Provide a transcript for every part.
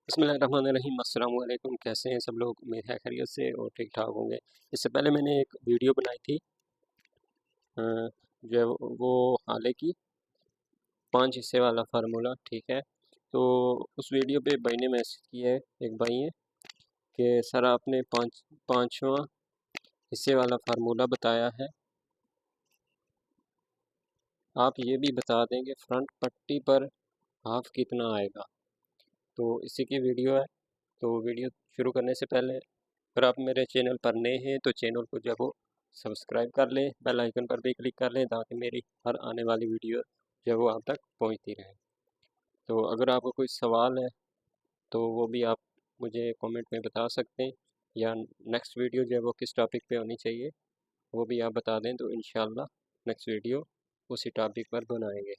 बिस्मिल्लाहिर्रहमानिर्रहीम। अस्सलाम वालेकुम। कैसे हैं सब लोग? उम्मीद है खैरियत से और ठीक ठाक होंगे। इससे पहले मैंने एक वीडियो बनाई थी अ, जो है वो हालांकि 5 हिस्से वाला फार्मूला, ठीक है। तो उस वीडियो पे भाई ने मैसेज किया है, एक भाई है कि सर आपने पाँचवा हिस्से वाला फार्मूला बताया है, आप ये भी बता दें कि फ्रंट पट्टी पर हाफ कितना आएगा। तो इसी की वीडियो है। तो वीडियो शुरू करने से पहले अगर आप मेरे चैनल पर नए हैं तो चैनल को जब वो सब्सक्राइब कर लें, बेल आइकन पर भी क्लिक कर लें ताकि मेरी हर आने वाली वीडियो जो वो आप तक पहुंचती रहे। तो अगर आपको कोई सवाल है तो वो भी आप मुझे कमेंट में बता सकते हैं, या नेक्स्ट वीडियो जो है वो किस टॉपिक पे होनी चाहिए वो भी आप बता दें, तो इंशाल्लाह नेक्स्ट वीडियो उसी टॉपिक पर बनाएंगे।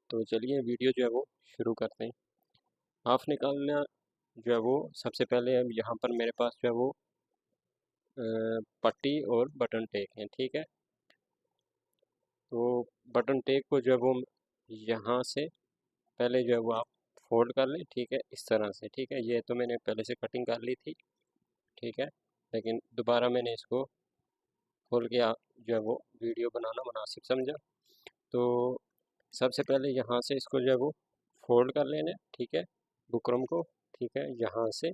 तो चलिए वीडियो जो है वो शुरू करते हैं। हाफ निकालना जो है वो सबसे पहले अब यहाँ पर मेरे पास जो है वो पट्टी और बटन टेक है, ठीक है। तो बटन टेक को जो है वो यहाँ से पहले जो है वो आप फोल्ड कर लें, ठीक है, इस तरह से, ठीक है। ये तो मैंने पहले से कटिंग कर ली थी, ठीक है, लेकिन दोबारा मैंने इसको खोल के जो है वो वीडियो बनाना मुनासिब समझा। तो सबसे पहले यहाँ से इसको जो है वो फोल्ड कर लेना है, ठीक है, बुकरम को, ठीक है, यहाँ से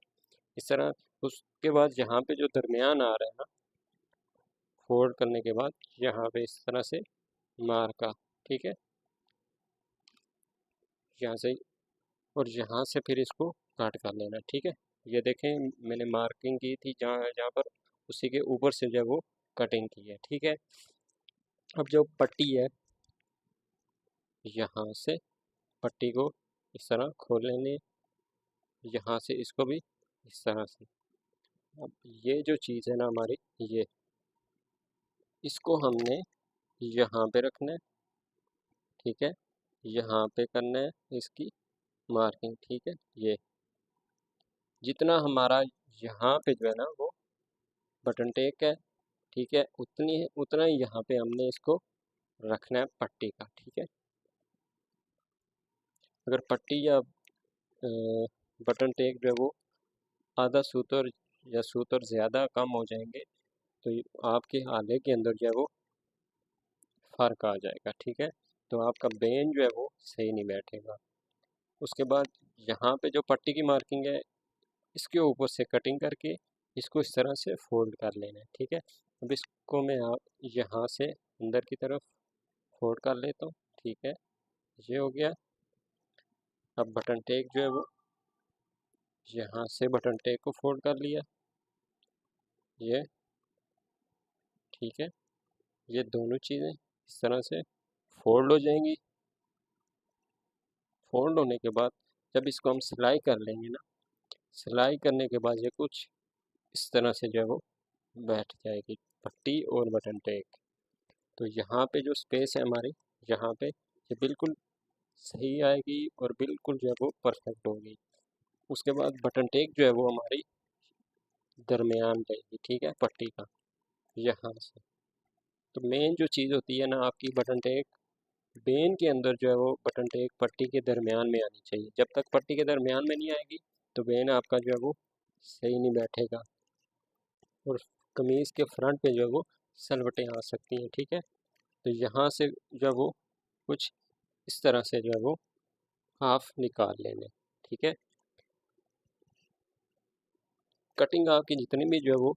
इस तरह। उसके बाद यहाँ पे जो दरमियान आ रहा है ना, फोल्ड करने के बाद यहाँ पे इस तरह से मार का, ठीक है, यहाँ से, और यहाँ से फिर इसको काट कर लेना, ठीक है। ये देखें मैंने मार्किंग की थी जहाँ जहाँ पर, उसी के ऊपर से जब वो कटिंग की है, ठीक है। अब जो पट्टी है यहाँ से पट्टी को इस तरह खोल लेने, यहाँ से इसको भी इस तरह से। अब ये जो चीज़ है ना हमारी, ये इसको हमने यहाँ पे रखना है, ठीक है, यहाँ पे करना है इसकी मार्किंग, ठीक है। ये जितना हमारा यहाँ पे जो है ना वो बटन टेक है, ठीक है, उतना ही यहाँ पे हमने इसको रखना है पट्टी का, ठीक है। अगर पट्टी या बटन टेक जो है वो आधा सूतर या सूतर ज़्यादा कम हो जाएंगे तो आपके आले के अंदर जो है वो फ़र्क आ जाएगा, ठीक है। तो आपका बेन जो है वो सही नहीं बैठेगा। उसके बाद यहाँ पे जो पट्टी की मार्किंग है इसके ऊपर से कटिंग करके इसको इस तरह से फोल्ड कर लेना है, ठीक है। अब इसको मैं यहाँ से अंदर की तरफ फोल्ड कर लेता हूँ, ठीक है, ये हो गया। अब बटन टेक जो है वो यहाँ से बटन टेक को फोल्ड कर लिया, ये ठीक है। ये दोनों चीज़ें इस तरह से फोल्ड हो जाएंगी। फोल्ड होने के बाद जब इसको हम सिलाई कर लेंगे ना, सिलाई करने के बाद ये कुछ इस तरह से जो है वो बैठ जाएगी पट्टी और बटन टेक। तो यहाँ पे जो स्पेस है हमारी, यहाँ पे ये बिल्कुल सही आएगी और बिल्कुल जो है वो परफेक्ट होगी। उसके बाद बटन टेक जो है वो हमारी दरमियान रहेगी, ठीक है, पट्टी का यहाँ से। तो मेन जो चीज़ होती है ना आपकी बटन टेक, बेन के अंदर जो है वो बटन टेक पट्टी के दरमियान में आनी चाहिए। जब तक पट्टी के दरमियान में नहीं आएगी तो बेन आपका जो है वो सही नहीं बैठेगा और कमीज़ के फ्रंट पे जो है वो सलवटें आ सकती हैं, ठीक है। तो यहाँ से जो है वो कुछ इस तरह से जो है वो हाफ निकाल लेने, ठीक है। कटिंग आपकी जितनी भी जो है वो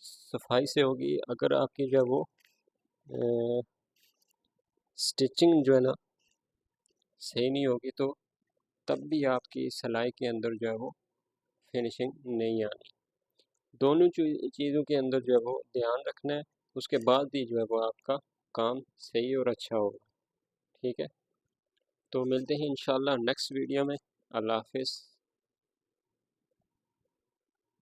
सफाई से होगी, अगर आपकी जो है वो स्टिचिंग जो है ना सही नहीं होगी तो तब भी आपकी सिलाई के अंदर जो है वो फिनिशिंग नहीं आनी। दोनों चीज़ों के अंदर जो है वो ध्यान रखना है, उसके बाद ही जो है वो आपका काम सही और अच्छा होगा, ठीक है। तो मिलते हैं इंशाल्लाह नेक्स्ट वीडियो में। अल्लाह हाफिज़।